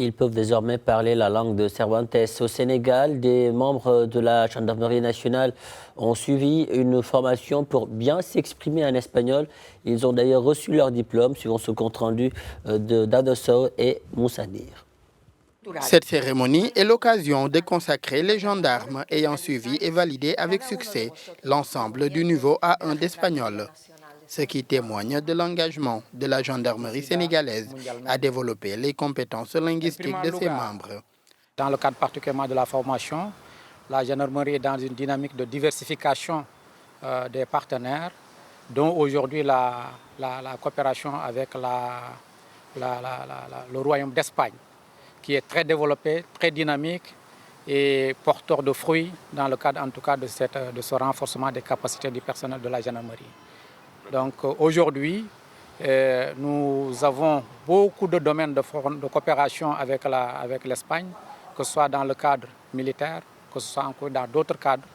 Ils peuvent désormais parler la langue de Cervantes. Au Sénégal, des membres de la gendarmerie nationale ont suivi une formation pour bien s'exprimer en espagnol. Ils ont d'ailleurs reçu leur diplôme, suivant ce compte-rendu d'Adosso et Moussanir. Cette cérémonie est l'occasion de consacrer les gendarmes ayant suivi et validé avec succès l'ensemble du niveau A1 d'espagnol, ce qui témoigne de l'engagement de la gendarmerie sénégalaise à développer les compétences linguistiques de ses membres. Dans le cadre particulièrement de la formation, la gendarmerie est dans une dynamique de diversification des partenaires, dont aujourd'hui la coopération avec le Royaume d'Espagne, qui est très développé, très dynamique et porteur de fruits dans le cadre en tout cas de ce renforcement des capacités du personnel de la gendarmerie. Donc aujourd'hui, nous avons beaucoup de domaines de coopération avec l'Espagne, que ce soit dans le cadre militaire, que ce soit encore dans d'autres cadres.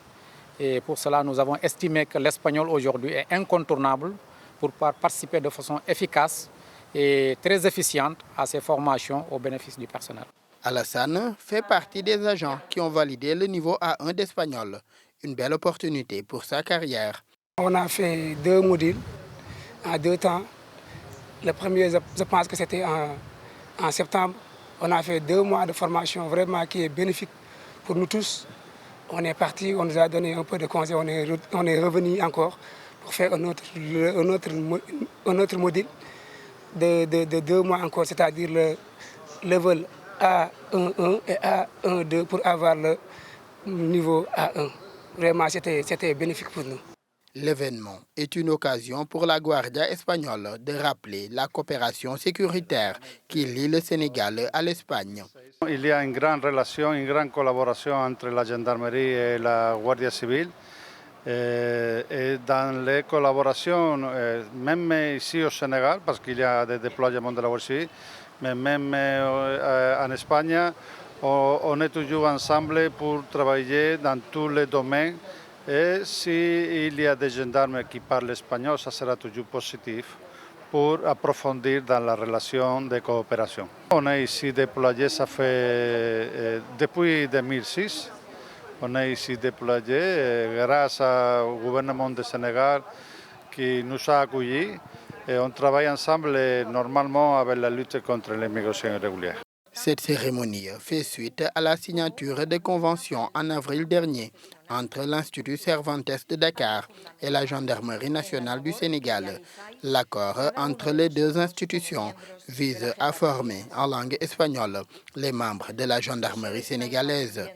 Et pour cela, nous avons estimé que l'espagnol aujourd'hui est incontournable pour pouvoir participer de façon efficace et très efficiente à ces formations au bénéfice du personnel. Alassane fait partie des agents qui ont validé le niveau A1 d'espagnol. Une belle opportunité pour sa carrière. On a fait 2 modules en 2 temps. Le premier, je pense que c'était en septembre. On a fait 2 mois de formation vraiment qui est bénéfique pour nous tous. On est parti, on nous a donné un peu de conseils, on est revenu encore pour faire un autre module de 2 mois encore, c'est-à-dire le level A11 et A12 pour avoir le niveau A1. Vraiment, c'était bénéfique pour nous. L'événement est une occasion pour la Guardia espagnole de rappeler la coopération sécuritaire qui lie le Sénégal à l'Espagne. Il y a une grande relation, une grande collaboration entre la gendarmerie et la Guardia civile. Et dans les collaborations, même ici au Sénégal, parce qu'il y a des déploiements de la Guardia civile, mais même en Espagne, on est toujours ensemble pour travailler dans tous les domaines. Et s'il y a des gendarmes qui parlent espagnol, ça sera toujours positif pour approfondir dans la relation de coopération. On est ici déployé, ça fait depuis 2006. On est ici déployé grâce au gouvernement du Sénégal qui nous a accueillis et on travaille ensemble normalement avec la lutte contre l'immigration irrégulière. Cette cérémonie fait suite à la signature de conventions en avril dernier entre l'Institut Cervantes de Dakar et la Gendarmerie nationale du Sénégal. L'accord entre les 2 institutions vise à former en langue espagnole les membres de la gendarmerie sénégalaise.